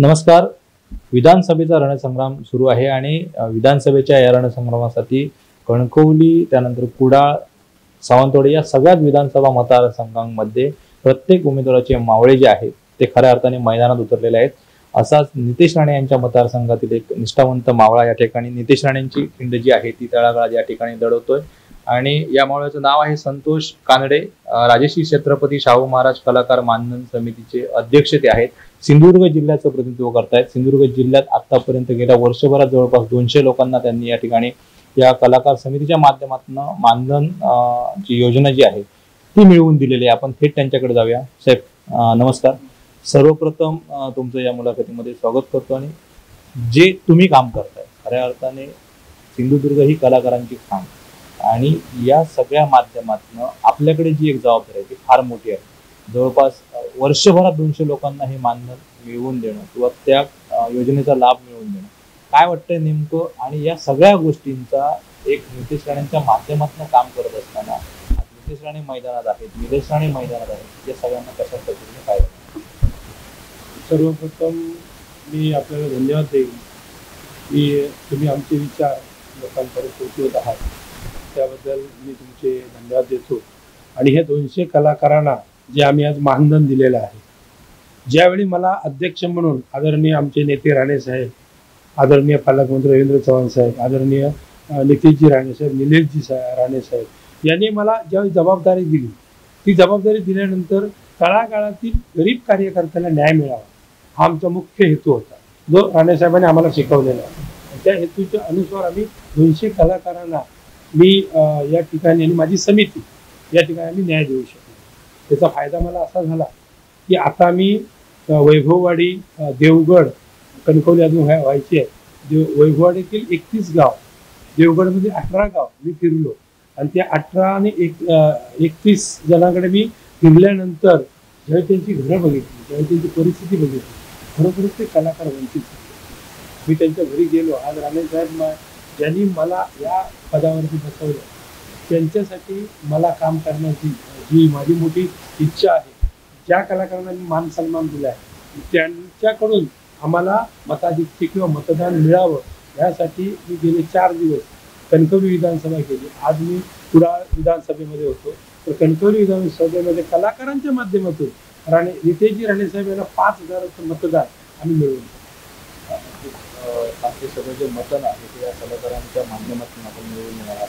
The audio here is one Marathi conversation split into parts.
नमस्कार. विधानसभेचा रणसंग्राम सुरू आहे आणि विधानसभेच्या या रणसंग्रामासाठी कणकवली, त्यानंतर कुडाळ, सावंतवाडी या सगळ्याच विधानसभा मतदारसंघांमध्ये प्रत्येक उमेदवाराचे मावळे जे आहेत ते खऱ्या अर्थाने मैदानात उतरलेले आहेत. असाच नितेश राणे यांच्या मतदारसंघातील एक निष्ठावंत मावळा या ठिकाणी नितेश राणेंची खिंड जी आहे ती तळागाळात या ठिकाणी दडवतोय आणि या मावळ्याचं नाव आहे संतोष कानडे. राजश्री छत्रपती शाहू महाराज कलाकार मानधन समितीचे अध्यक्ष ते आहेत. सिंधुदुर्ग जिल्ह्याचं प्रतिनिधित्व करतायत. सिंधुदुर्ग जिल्ह्यात आतापर्यंत गेल्या वर्षभरात जवळपास 200 लोकांना त्यांनी या ठिकाणी या कलाकार समितीच्या माध्यमातून मानधन ची योजना जी आहे ती मिळवून दिलेली आहे. आपण थेट त्यांच्याकडे जाऊया. साहेब नमस्कार. सर्वप्रथम तुमचं या मुलाखतीमध्ये स्वागत करतो आणि जे तुम्ही काम करताय खऱ्या अर्थाने सिंधुदुर्ग ही कलाकारांची खाण आणि या सगळ्या माध्यमातून आपल्याकडे जी एक जबाबदारी आहे ती फार मोठी आहे. जवळपास वर्षभरात 200 लोकांना हे मानधन मिळवून देणं किंवा त्या योजनेचा लाभ मिळवून देणं काय वाटतंय नेमकं, आणि या सगळ्या गोष्टींचा एक नितेश राणेंच्या माध्यमातून काम करत असताना नितेश राणे मैदानात आहेत, निलेश राणे मैदानात आहेत, या सगळ्यांना कशा पद्धतीने काय? सर्वप्रथम मी आपल्याला धन्यवाद देईन की तुम्ही आमचे विचार लोकांपर्यंत पोहोचवत आहात, त्याबद्दल मी तुमचे धन्यवाद देतो. आणि हे 200 कलाकारांना जे आम्ही आज मानधन दिलेलं आहे, ज्यावेळी मला अध्यक्ष म्हणून आदरणीय आमचे नेते राणे साहेब, आदरणीय पालकमंत्री रवींद्र चव्हाण साहेब, आदरणीय नितेशजी राणे साहेब, निलेशजी राणे साहेब यांनी मला ज्यावेळी जबाबदारी दिली, ती जबाबदारी दिल्यानंतर तळागाळातील गरीब कार्यकर्त्यांना न्याय मिळावा हा आमचा मुख्य हेतू होता, जो राणे साहेबांनी आम्हाला शिकवलेला आहे. त्या हेतूच्या अनुसार आम्ही 200 कलाकारांना मी या ठिकाणी आणि माझी समिती या ठिकाणी आम्ही न्याय देऊ शकतो. त्याचा फायदा मला असा झाला की आता मी वैभववाडी, देवगड, कणकवली अजून व्हायची आहे, वैभववाडीतील 31 गाव, देवगडमध्ये 18 गाव मी फिरलो आणि त्या 18 आणि 31 जणांकडे मी फिरल्यानंतर ज्यावेळी त्यांची घरं बघितली, ज्यावेळी त्यांची परिस्थिती बघितली, खरोखरच ते कलाकार वंचित झाले. मी त्यांच्या घरी गेलो. आज राणे साहेब ज्यांनी मला या पदावरती बसवलं त्यांच्यासाठी मला काम करण्याची जी माझी मोठी इच्छा आहे, ज्या कलाकारांना मी मान सन्मान दिला आहे त्यांच्याकडून आम्हाला मताधिक्य किंवा मतदान मिळावं यासाठी मी गेले 4 दिवस कणकवली विधानसभा केली. आज मी कुडाळ विधानसभेमध्ये होतो. तर कणकवली विधानसभेमध्ये कलाकारांच्या माध्यमातून नितेशजी राणे साहेब यांना 5000 मतदान आम्ही मिळवलं. आपले सगळं जे मतदान आहे ते या कलाकारांच्या माध्यमातून आपण मिळवून येणार.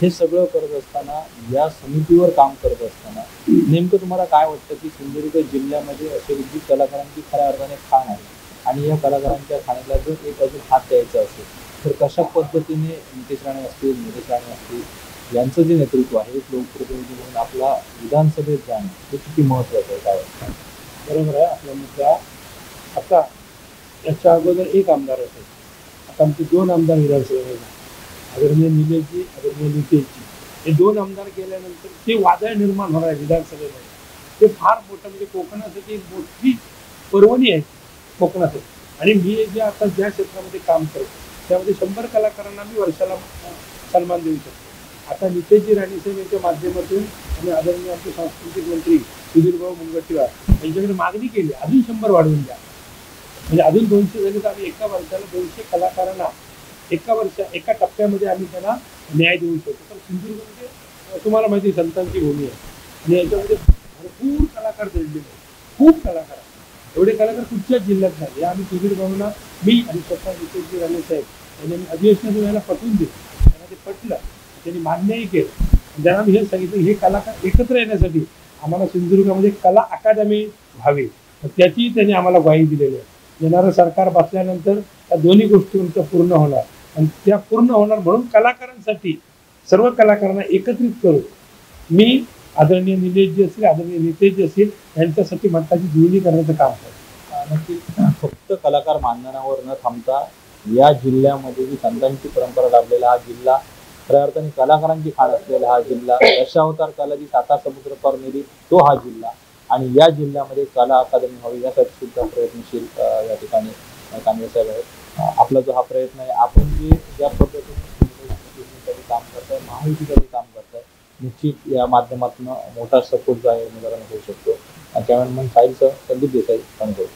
हे सगळं करत असताना, या समितीवर काम करत असताना नेमकं तुम्हाला काय वाटतं की सिंधुदुर्ग जिल्ह्यामध्ये असे विविध कलाकारांची खऱ्या अर्थाने खाण आहे आणि या कलाकारांच्या खाण्याला जर एक अजून हात द्यायचा असेल तर कशा पद्धतीने नितेश राणे असतील, निलेश राणे असतील यांचं जे नेतृत्व आहे एक लोकप्रतिनिधी म्हणून आपला विधानसभेत जाणं हे किती महत्त्वाचं आहे? काय वाटतं? बरोबर आहे आपला मुद्दा. आता याच्या अगोदर एक आमदार होते, आता आमचे 2 आमदार विधानसभेमध्ये, आदरणीय निलेशजी, आदरणीय नितेशजी. हे 2 आमदार गेल्यानंतर ते वादळ निर्माण होणार आहे विधानसभेमध्ये. ते फार मोठं, म्हणजे कोकणासाठी एक मोठी पर्वणी आहे कोकणासाठी. आणि मी जे आता ज्या क्षेत्रामध्ये काम करतो त्यामध्ये 100 कलाकारांना मी वर्षाला सन्मान देऊ शकतो. आता नितेशजी राणे साहेब यांच्या माध्यमातून आणि आदरणीय आमचे सांस्कृतिक मंत्री सुधीरभाऊ मुनगंटीवार यांच्याकडे मागणी केली अजून 100 वाढवून द्या, म्हणजे अजून 200 झाले तर आम्ही एका वर्षाला 200 कलाकारांना एका टप्प्यामध्ये आम्ही त्यांना न्याय देऊ शकतो. तर सिंधुदुर्गमध्ये तुम्हाला माहिती संतांची भूमी आहे आणि याच्यामध्ये भरपूर कलाकार दडलेले आहेत, खूप कलाकार. एवढे कलाकार कुठच्याच जिल्ह्यात नाही. या आम्ही सुधीर भाऊंना, मी आणि स्वतः नितेशजी राणे साहेब यांनी अधिवेशनात यायला पटवून दिलं, त्यांना ते पटलं, त्यांनी मान्यही केलं. त्यांना मी हे सांगितलं हे कलाकार एकत्र येण्यासाठी आम्हाला सिंधुदुर्गामध्ये कला अकादमी व्हावी, त्याची त्यांनी आम्हाला ग्वाही दिलेली आहे. येणारं सरकार बसल्यानंतर त्या दोन्ही गोष्टी आमच्या पूर्ण होणार आणि त्या पूर्ण होणार म्हणून कलाकारांसाठी सर्व कलाकारांना एकत्रित करून मी आदरणीय निलेशजी असतील, आदरणीय नितेशजी असतील यांच्यासाठी मताची जुळणी करण्याचं काम करतो. नक्की फक्त कलाकार मानधनावर न थांबता या जिल्ह्यामध्ये जी संतांची परंपरा लाभलेला हा जिल्हा, खऱ्या अर्थाने कलाकारांची खाण असलेला हा जिल्हा, दशावतार कलाजी साता समुद्र पार नेली तो हा जिल्हा, आणि या जिल्ह्यामध्ये कला अकादमी व्हावी यासाठी सुद्धा प्रयत्नशील या ठिकाणी कानडे साहेब आहेत. आपला जो हा प्रयत्न आहे, आपण जे ज्या पद्धतीने काम करताय, महायुतीसाठी काम करताय, निश्चित या माध्यमातून मोठा सपोर्ट जो आहे उमेदवारांना होऊ शकतो. कॅमेरामन साहिलसह संदीप देसाई, कणकवली.